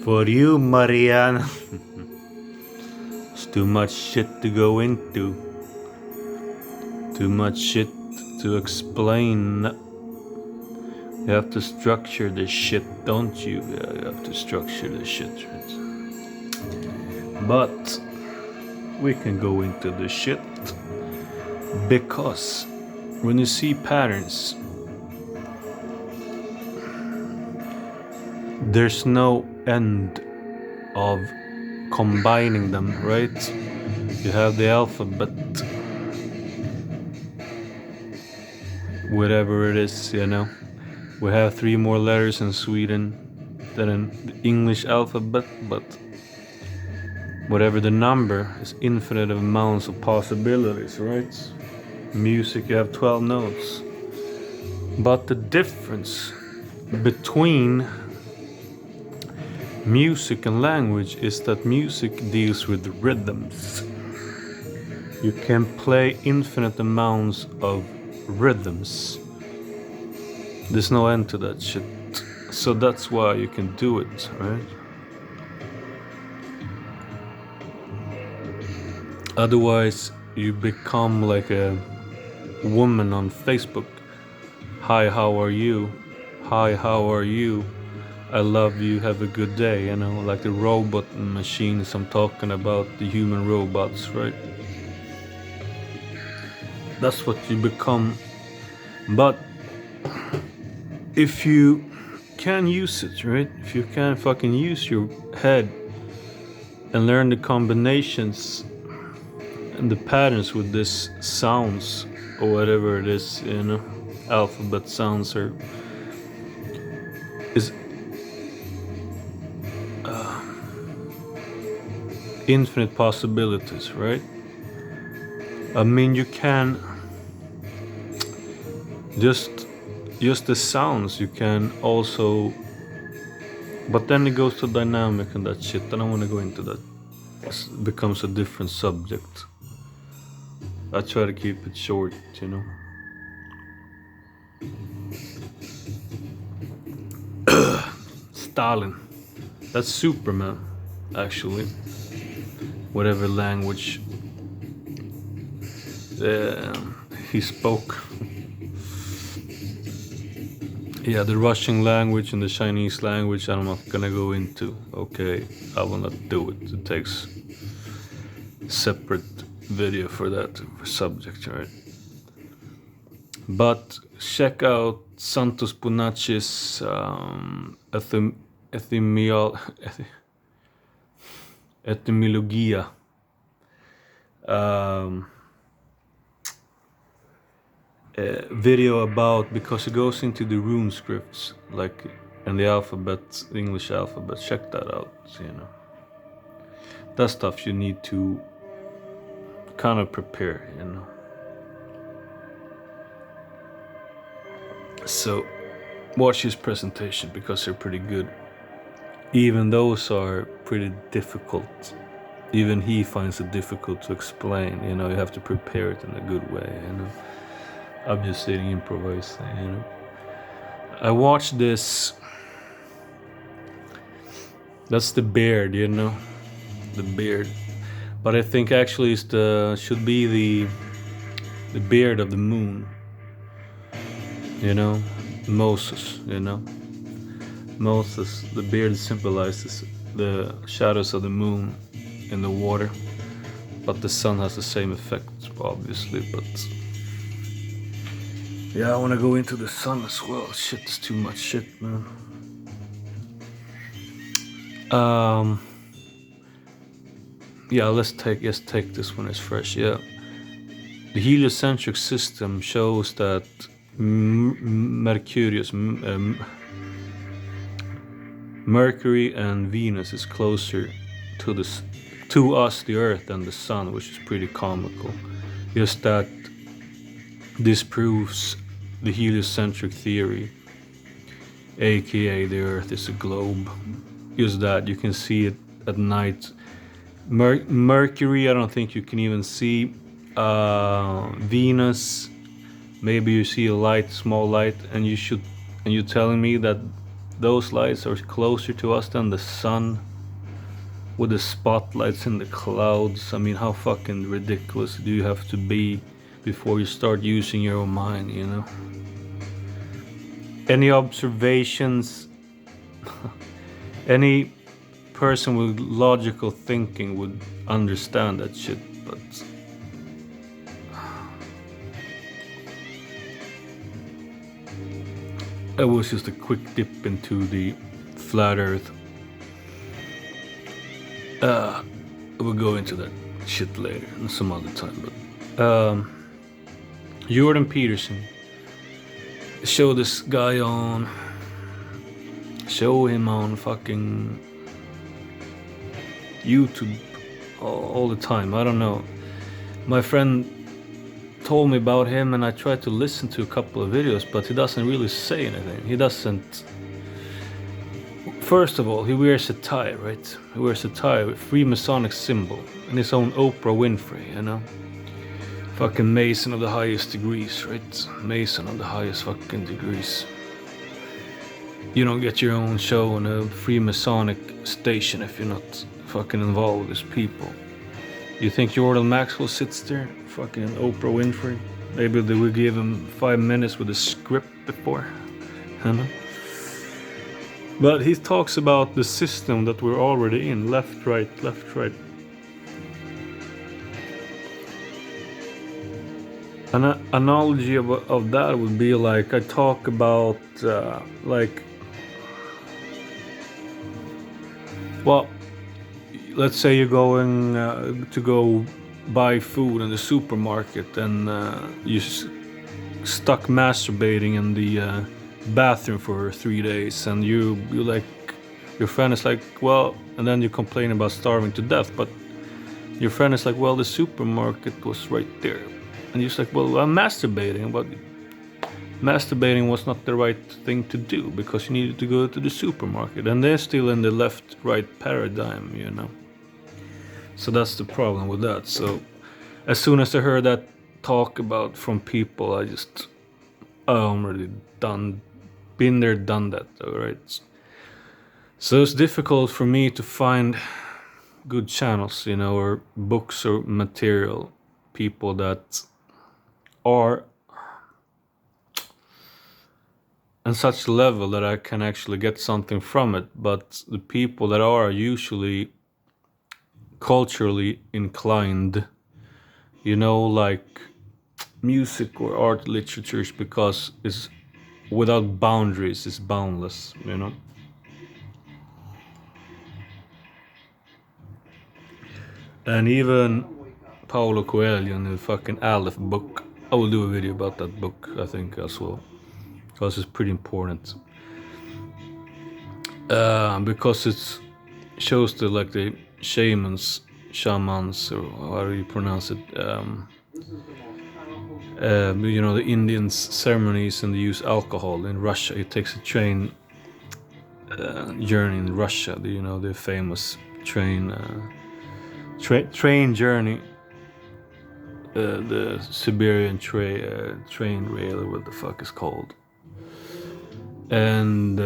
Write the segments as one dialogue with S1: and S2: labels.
S1: For you, Mariana. It's too much shit to go into. Too much shit to explain. You have to structure the shit, don't you? Yeah, you have to structure the shit, right? But we can go into the shit because when you see patterns, there's no end of combining them, right? You have the alphabet, whatever it is, you know. We have 3 more letters in Sweden than in the English alphabet, but whatever the number is infinite amounts of possibilities, right? Music, you have 12 notes. But the difference between music and language is that music deals with rhythms. You can play infinite amounts of rhythms. There's no end to that shit. So that's why you can do it, right? Otherwise, you become like a woman on Facebook. Hi, how are you? Hi, how are you? I love you, have a good day, you know, like the robot machines I'm talking about, the human robots, right? That's what you become. But if you can use it, right? If you can fucking use your head and learn the combinations and the patterns with this sounds or whatever it is, you know, alphabet sounds or is infinite possibilities, right? I mean, you can just the sounds, you can also, but then it goes to dynamic and that shit. I don't want to go into that. It becomes a different subject. I try to keep it short, you know. Stalin, that's Superman, actually. Whatever language he spoke. Yeah, the Russian language and the Chinese language I'm not gonna go into. Okay, I will not do it. It takes separate video for that subject, right? But check out Santos Bonacci's etymologia. Video about, because it goes into the rune scripts, like in the alphabet, the English alphabet. Check that out, you know. That stuff you need to kind of prepare, you know. So watch his presentation because they're pretty good. Even those are pretty difficult. Even he finds it difficult to explain, you know. You have to prepare it in a good way, you know. I'm just sitting improvising, you know. I watched this. That's the beard, you know, the beard. But I think actually it's should be the beard of the moon. You know, Moses. You know, Moses. The beard symbolizes the shadows of the moon in the water, but the sun has the same effect, obviously. But yeah, I want to go into the sun as well. Shit, it's too much shit, man. Yeah, let's take this one as fresh. Yeah, the heliocentric system shows that Mercury and Venus is closer to us, the Earth, than the Sun, which is pretty comical. Just that this proves the heliocentric theory, aka the Earth is a globe. Just that you can see it at night. Mercury, I don't think you can even see. Venus, maybe you see a light, small light, and you're telling me that those lights are closer to us than the sun with the spotlights in the clouds. I mean, how fucking ridiculous do you have to be before you start using your own mind, you know? Any observations? Any person with logical thinking would understand that shit, but it was just a quick dip into the flat earth. We'll go into that shit later and some other time, but Jordan Peterson, show him on fucking YouTube all the time. I don't know. My friend told me about him and I tried to listen to a couple of videos, but he doesn't really say anything. He doesn't. First of all, he wears a tie, right? He wears a tie with Freemasonic symbol and his own Oprah Winfrey, you know? Fucking Mason of the highest degrees, right? Mason of the highest fucking degrees. You don't get your own show on a Freemasonic station if you're not fucking involved with these people. You think Jordan Maxwell sits there? Fucking Oprah Winfrey? Maybe they will give him 5 minutes with a script before. You know? But he talks about the system that we're already in. Left, right, left, right. An analogy of that would be like I talk about well, let's say you're going to go buy food in the supermarket and you're stuck masturbating in the bathroom for 3 days, and you like, your friend is like, well, and then you complain about starving to death, but your friend is like, well, the supermarket was right there. And you're like, well, I'm masturbating, but masturbating was not the right thing to do because you needed to go to the supermarket. And they're still in the left-right paradigm, you know. So that's the problem with that. So as soon as I heard that talk about from people, I already been there, done that, alright. So it's difficult for me to find good channels, you know, or books or material, people that are on such a level that I can actually get something from it. But the people that are usually culturally inclined, you know, like music or art literatures, because it's without boundaries, it's boundless, you know. And even Paulo Coelho in the fucking Alef book, I will do a video about that book, I think, as well, because it's pretty important. Because it shows the shamans, or how do you pronounce it? You know, the Indians' ceremonies, and they use alcohol in Russia. It takes a train journey in Russia. You know, the famous train journey. The Siberian train rail, or what the fuck is called. And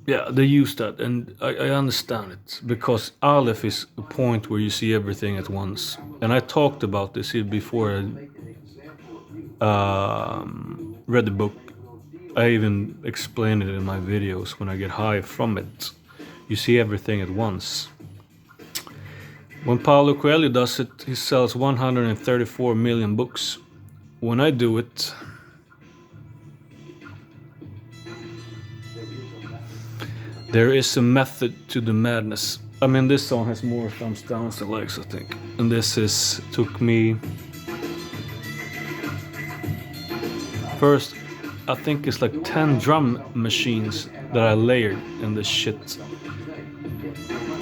S1: yeah, they use that, and I understand it, because Alef is a point where you see everything at once. And I talked about this here before I read the book. I even explained it in my videos. When I get high from it, you see everything at once. When Paulo Coelho does it, he sells 134 million books. When I do it, there is a method to the madness. I mean, this song has more thumbs down than likes, I think. And this took me... First, I think it's like 10 drum machines that I layered in this shit.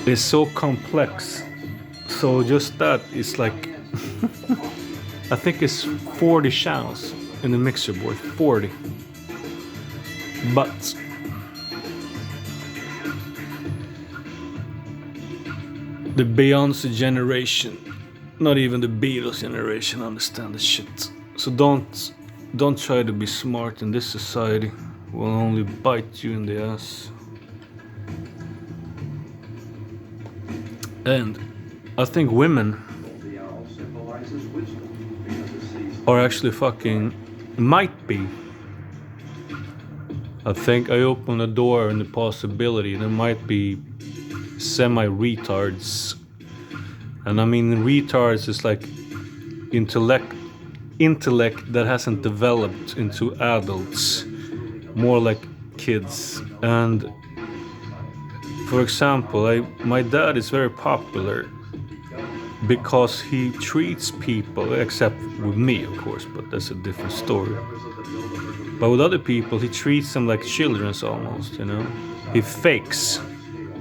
S1: It's so complex. So just that is like... I think it's 40 channels in the mixer board. 40. But... the Beyonce generation, not even the Beatles generation, understand this shit. So don't don't try to be smart in this society. Will only bite you in the ass. And I think women are actually fucking might be. I think I opened a door in the possibility there might be semi-retards. And I mean retards is like intellect that hasn't developed into adults, more like kids. And for example, my dad is very popular because he treats people, except with me of course, but that's a different story. But with other people he treats them like children almost, you know. He fakes,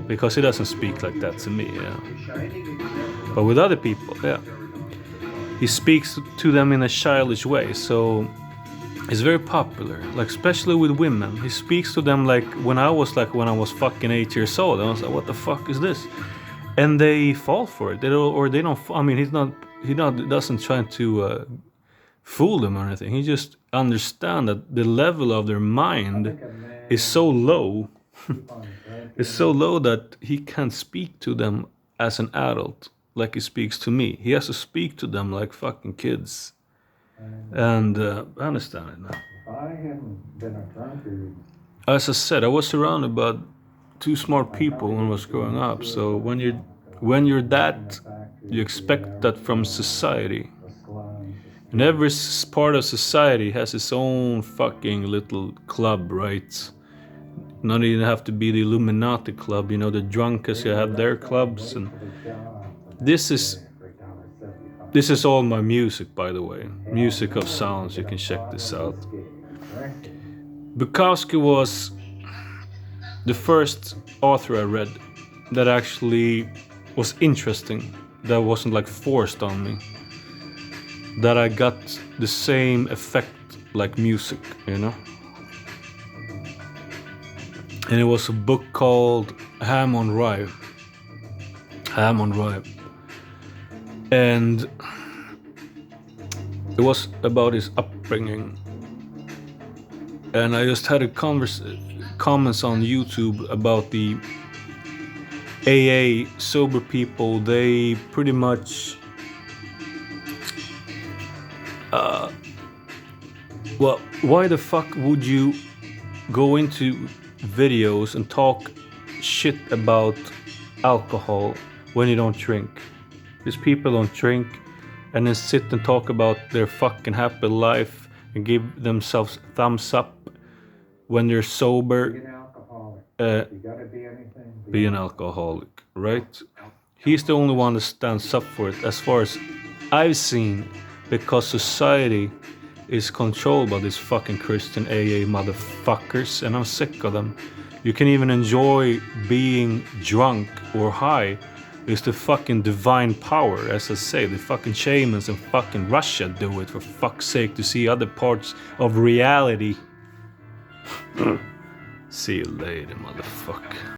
S1: because he doesn't speak like that to me, yeah. But with other people, yeah, he speaks to them in a childish way. So he's very popular, like especially with women. He speaks to them like when I was fucking 8 years old. I was like, what the fuck is this? And they fall for it. They don't. I mean, he doesn't try to fool them or anything. He just understands that the level of their mind is so low. It's so low that he can't speak to them as an adult like he speaks to me. He has to speak to them like fucking kids. And I understand it now.
S2: I haven't been a drunkard.
S1: As I said, I was surrounded by too smart people when I was growing up. So when you're that, you expect that from society. And every part of society has its own fucking little club, right? Not even have to be the Illuminati club, you know, the drunkards who have their clubs. And this is all my music, by the way. Music of sounds, you can check this out. Bukowski was the first author I read that actually was interesting, that wasn't like forced on me, that I got the same effect like music, you know. And it was a book called Ham on Rye. And it was about his upbringing. And I just had a comments on YouTube about the AA sober people. They pretty much well, why the fuck would you go into videos and talk shit about alcohol when you don't drink? These people don't drink and then sit and talk about their fucking happy life and give themselves thumbs up when they're sober.
S2: Be an alcoholic. You gotta be anything.
S1: Be an alcoholic, right? He's the only one that stands up for it, as far as I've seen, because society is controlled by these fucking Christian AA motherfuckers, and I'm sick of them. You can even enjoy being drunk or high. It's the fucking divine power, as I say. The fucking shamans in fucking Russia do it, for fuck's sake, to see other parts of reality. See you later, motherfucker.